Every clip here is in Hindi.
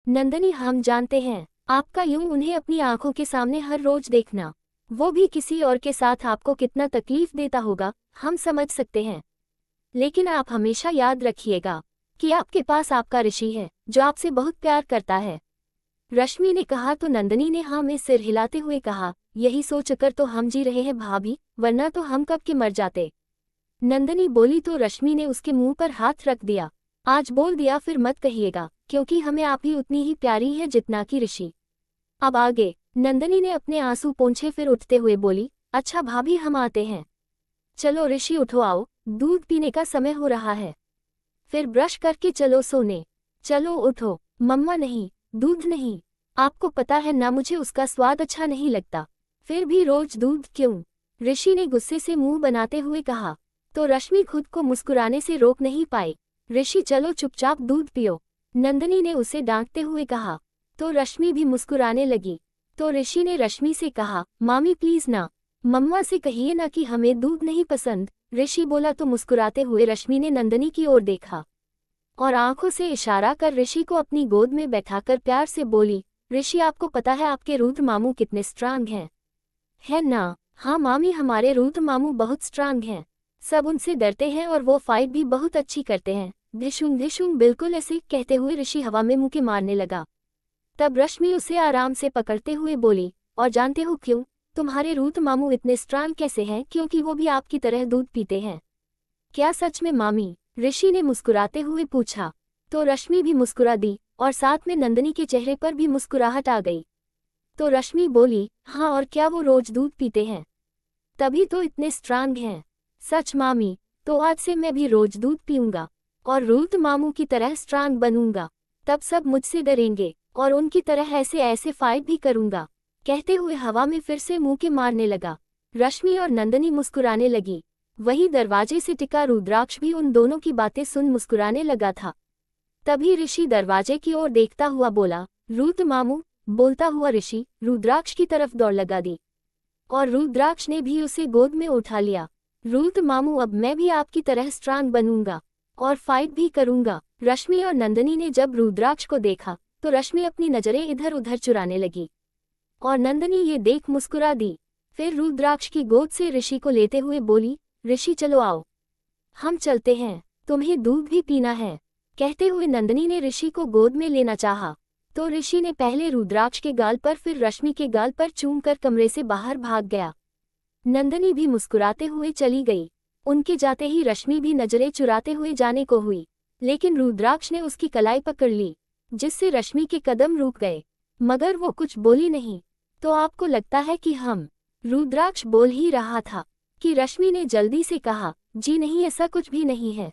नंदनी, हम जानते हैं आपका यूं उन्हें अपनी आंखों के सामने हर रोज देखना, वो भी किसी और के साथ, आपको कितना तकलीफ देता होगा, हम समझ सकते हैं। लेकिन आप हमेशा याद रखिएगा कि आपके पास आपका ऋषि है जो आपसे बहुत प्यार करता है। रश्मि ने कहा तो नंदनी ने हाँ में सिर हिलाते हुए कहा, यही सोचकर तो हम जी रहे हैं भाभी, वरना तो हम कब के मर जाते। नंदनी बोली तो रश्मि ने उसके मुंह पर हाथ रख दिया। आज बोल दिया फिर मत कहिएगा, क्योंकि हमें आप ही उतनी ही प्यारी है जितना कि ऋषि। अब आगे। नंदनी ने अपने आंसू पोंछे फिर उठते हुए बोली, अच्छा भाभी हम आते हैं। चलो ऋषि उठो, आओ दूध पीने का समय हो रहा है। फिर ब्रश करके चलो सोने। चलो उठो। मम्मा नहीं, दूध नहीं, आपको पता है ना मुझे उसका स्वाद अच्छा नहीं लगता। फिर भी रोज दूध क्यों? ऋषि ने गुस्से से मुंह बनाते हुए कहा। तो रश्मि खुद को मुस्कुराने से रोक नहीं पाई। ऋषि चलो चुपचाप दूध पियो, नंदनी ने उसे डांटते हुए कहा। तो रश्मि भी मुस्कुराने लगी। तो ऋषि ने रश्मि से कहा, मामी प्लीज ना, मम्मा से कहिए ना कि हमें दूध नहीं पसंद। ऋषि बोला तो मुस्कुराते हुए रश्मि ने नंदनी की ओर देखा और आंखों से इशारा कर ऋषि को अपनी गोद में बैठाकर प्यार से बोली, ऋषि आपको पता है आपके रुद्र मामू कितने स्ट्रांग हैं? है ना? हाँ मामी, हमारे रुद्र मामू बहुत स्ट्रांग हैं, सब उनसे डरते हैं और वो फाइट भी बहुत अच्छी करते हैं। धिशुम धिशुम, बिल्कुल ऐसे कहते हुए ऋषि हवा में मुक्के मारने लगा। तब रश्मि उसे आराम से पकड़ते हुए बोली, और जानते हो क्यों तुम्हारे रुद्र मामू इतने स्ट्रांग कैसे हैं? क्योंकि वो भी आपकी तरह दूध पीते हैं। क्या सच में मामी? ऋषि ने मुस्कुराते हुए पूछा। तो रश्मि भी मुस्कुरा दी और साथ में नंदनी के चेहरे पर भी मुस्कुराहट आ गई। तो रश्मि बोली, हाँ और क्या वो रोज दूध पीते हैं, तभी तो इतने स्ट्रांग हैं। सच मामी, तो आज से मैं भी रोज दूध पीऊंगा और रुद्र मामू की तरह स्ट्रांग बनूंगा, तब सब मुझसे डरेंगे और उनकी तरह ऐसे ऐसे फाइट भी करूंगा। कहते हुए हवा में फिर से मुंह के मारने लगा। रश्मि और नंदनी मुस्कुराने लगी। वही दरवाजे से टिका रुद्राक्ष भी उन दोनों की बातें सुन मुस्कुराने लगा था। तभी ऋषि दरवाजे की ओर देखता हुआ बोला, रुद्र मामू। बोलता हुआ ऋषि रुद्राक्ष की तरफ दौड़ लगा दी और रुद्राक्ष ने भी उसे गोद में उठा लिया। रुद्र मामू, अब मैं भी आपकी तरह स्ट्रांग बनूंगा और फाइट भी करूंगा। रश्मि और नंदनी ने जब रुद्राक्ष को देखा तो रश्मि अपनी नजरें इधर उधर चुराने लगी और नंदनी ये देख मुस्कुरा दी। फिर रुद्राक्ष की गोद से ऋषि को लेते हुए बोली, ऋषि चलो आओ, हम चलते हैं, तुम्हें दूध भी पीना है। कहते हुए नंदनी ने ऋषि को गोद में लेना चाहा, तो ऋषि ने पहले रुद्राक्ष के गाल पर फिर रश्मि के गाल पर चूमकर कमरे से बाहर भाग गया। नंदनी भी मुस्कुराते हुए चली गई। उनके जाते ही रश्मि भी नजरें चुराते हुए जाने को हुई, लेकिन रुद्राक्ष ने उसकी कलाई पकड़ ली, जिससे रश्मि के कदम रुक गए, मगर वो कुछ बोली नहीं। तो आपको लगता है कि हम? रुद्राक्ष बोल ही रहा था कि रश्मि ने जल्दी से कहा, जी नहीं, ऐसा कुछ भी नहीं है।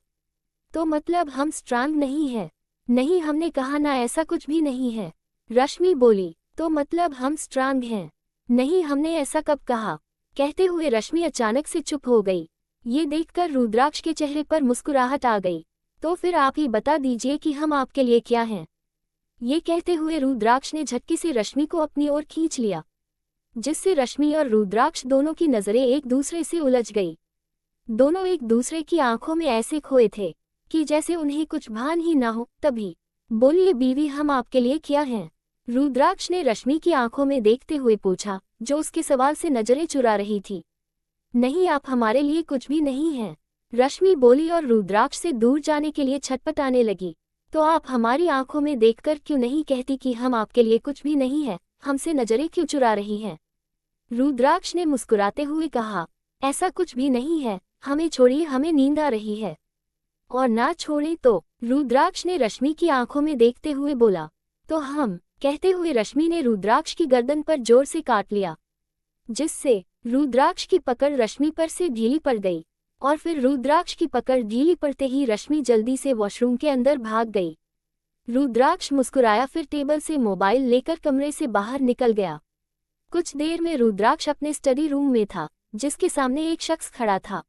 तो मतलब हम स्ट्रांग नहीं है? नहीं, हमने कहा ना ऐसा कुछ भी नहीं है। रश्मि बोली, तो मतलब हम स्ट्रांग हैं? नहीं, हमने ऐसा कब कहा? कहते हुए रश्मि अचानक से चुप हो गई। ये देखकर रुद्राक्ष के चेहरे पर मुस्कुराहट आ गई। तो फिर आप ही बता दीजिए कि हम आपके लिए क्या हैं? ये कहते हुए रुद्राक्ष ने झटके से रश्मि को अपनी ओर खींच लिया, जिससे रश्मि और रुद्राक्ष दोनों की नजरें एक दूसरे से उलझ गई। दोनों एक दूसरे की आंखों में ऐसे खोए थे कि जैसे उन्हें कुछ भान ही ना हो। तभी बोलिए बीवी, हम आपके लिए क्या हैं? रुद्राक्ष ने रश्मि की आंखों में देखते हुए पूछा, जो उसके सवाल से नजरें चुरा रही थी। नहीं, आप हमारे लिए कुछ भी नहीं हैं, रश्मि बोली और रुद्राक्ष से दूर जाने के लिए छटपटाने लगी। तो आप हमारी आंखों में देखकर क्यों नहीं कहती कि हम आपके लिए कुछ भी नहीं हैं? हमसे नजरें क्यों चुरा रही हैं? रुद्राक्ष ने मुस्कुराते हुए कहा, ऐसा कुछ भी नहीं है, हमें छोड़िए, हमें नींद आ रही है। और ना छोड़े तो? रुद्राक्ष ने रश्मि की आंखों में देखते हुए बोला। तो हम? कहते हुए रश्मि ने रुद्राक्ष की गर्दन पर जोर से काट लिया, जिससे रुद्राक्ष की पकड़ रश्मि पर से ढीली पड़ गई और फिर रुद्राक्ष की पकड़ ढीली पड़ते ही रश्मि जल्दी से वॉशरूम के अंदर भाग गई। रुद्राक्ष मुस्कुराया, फिर टेबल से मोबाइल लेकर कमरे से बाहर निकल गया। कुछ देर में रुद्राक्ष अपने स्टडी रूम में था, जिसके सामने एक शख्स खड़ा था,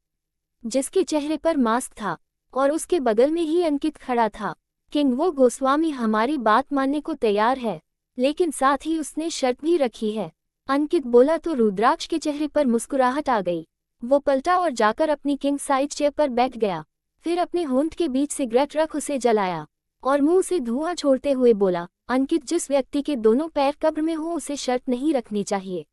जिसके चेहरे पर मास्क था और उसके बगल में ही अंकित खड़ा था। किंग, वो गोस्वामी हमारी बात मानने को तैयार है, लेकिन साथ ही उसने शर्त भी रखी है, अंकित बोला। तो रुद्राक्ष के चेहरे पर मुस्कुराहट आ गई। वो पलटा और जाकर अपनी किंग साइड चेयर पर बैठ गया। फिर अपने होंठ के बीच सिगरेट रख उसे जलाया और मुंह से धुआं छोड़ते हुए बोला, अंकित, जिस व्यक्ति के दोनों पैर कब्र में हो उसे शर्त नहीं रखनी चाहिए।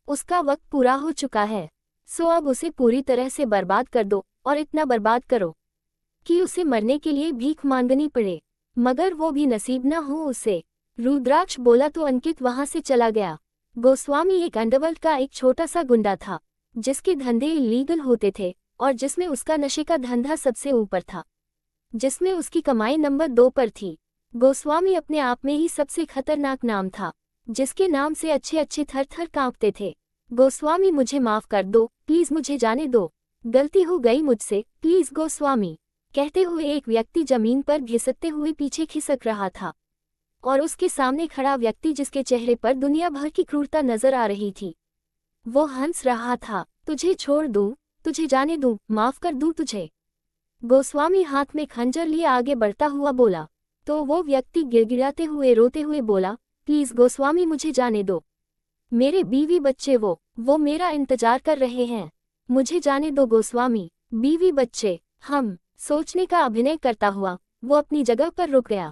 उसका वक्त पूरा हो चुका है, सो अब उसे पूरी तरह से बर्बाद कर दो, और इतना बर्बाद करो कि उसे मरने के लिए भीख मांगनी पड़े, मगर वो भी नसीब न हो उसे। रुद्राक्ष बोला तो अंकित वहां से चला गया। गोस्वामी एक अंडरवर्ल्ड का एक छोटा सा गुंडा था, जिसके धंधे इलीगल होते थे और जिसमें उसका नशे का धंधा सबसे ऊपर था, जिसमें उसकी कमाई नंबर 2 पर थी। गोस्वामी अपने आप में ही सबसे खतरनाक नाम था, जिसके नाम से अच्छे अच्छे थर थर कांपते थे। गोस्वामी, मुझे माफ कर दो, प्लीज मुझे जाने दो, गलती हो गई मुझसे, प्लीज गोस्वामी, कहते हुए एक व्यक्ति जमीन पर घिसकते हुए पीछे खिसक रहा था, और उसके सामने खड़ा व्यक्ति जिसके चेहरे पर दुनिया भर की क्रूरता नजर आ रही थी, वो हंस रहा था। तुझे छोड़ दूं, तुझे जाने दूं, माफ कर दूं तुझे। गोस्वामी हाथ में खंजर लिए आगे बढ़ता हुआ बोला, तो वो व्यक्ति गिड़गिड़ाते हुए रोते हुए बोला, प्लीज गोस्वामी मुझे जाने दो, मेरे बीवी बच्चे वो मेरा इंतजार कर रहे हैं, मुझे जाने दो गोस्वामी। बीवी बच्चे, हम, सोचने का अभिनय करता हुआ वो अपनी जगह पर रुक गया।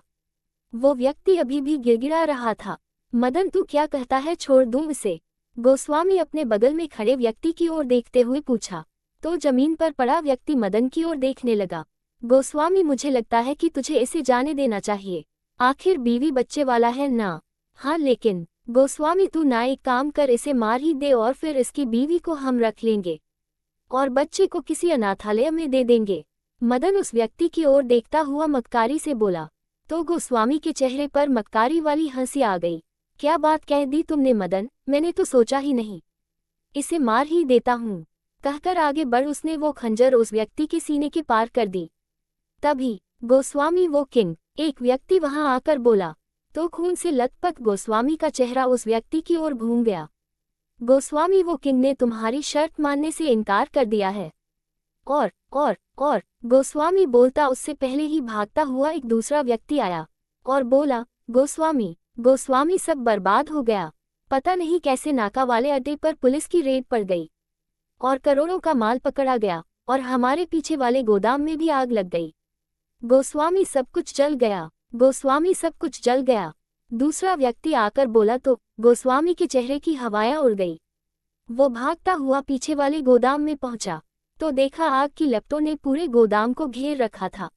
वो व्यक्ति अभी भी गिड़गिड़ा रहा था। मदन, तू क्या कहता है, छोड़ दूं इसे? गोस्वामी अपने बगल में खड़े व्यक्ति की ओर देखते हुए पूछा, तो जमीन पर पड़ा व्यक्ति मदन की ओर देखने लगा। गोस्वामी, मुझे लगता है कि तुझे इसे जाने देना चाहिए, आखिर बीवी बच्चे वाला है ना। हाँ लेकिन गोस्वामी, तू ना एक काम कर, इसे मार ही दे और फिर इसकी बीवी को हम रख लेंगे और बच्चे को किसी अनाथालय में दे देंगे। मदन उस व्यक्ति की ओर देखता हुआ मक्कारी से बोला, तो गोस्वामी के चेहरे पर मक्कारी वाली हंसी आ गई। क्या बात कह दी तुमने मदन, मैंने तो सोचा ही नहीं, इसे मार ही देता हूँ, कहकर आगे बढ़ उसने वो खंजर उस व्यक्ति के सीने के पार कर दी। तभी गोस्वामी, वो किंग, एक व्यक्ति वहां आकर बोला, तो खून से लथपथ गोस्वामी का चेहरा उस व्यक्ति की ओर घूम गया। गोस्वामी, वो किंग ने तुम्हारी शर्त मानने से इनकार कर दिया है। और गोस्वामी बोलता उससे पहले ही भागता हुआ एक दूसरा व्यक्ति आया और बोला, गोस्वामी सब बर्बाद हो गया, पता नहीं कैसे नाका वाले अड्डे पर पुलिस की रेड पड़ गई और करोड़ों का माल पकड़ा गया और हमारे पीछे वाले गोदाम में भी आग लग गई। गोस्वामी, सब कुछ जल गया, गोस्वामी सब कुछ जल गया। दूसरा व्यक्ति आकर बोला तो गोस्वामी के चेहरे की हवाएं उड़ गई। वो भागता हुआ पीछे वाले गोदाम में पहुंचा तो देखा आग की लपटों ने पूरे गोदाम को घेर रखा था।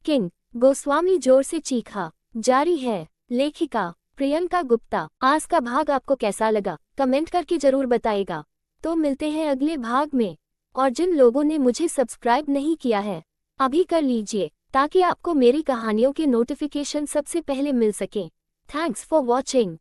किंग, गोस्वामी जोर से चीखा। जारी है। लेखिका प्रियंका गुप्ता। आज का भाग आपको कैसा लगा कमेंट करके जरूर बताइएगा। तो मिलते हैं अगले भाग में, और जिन लोगों ने मुझे सब्सक्राइब नहीं किया है अभी कर लीजिए, ताकि आपको मेरी कहानियों के नोटिफिकेशन सबसे पहले मिल सकें। Thanks for watching.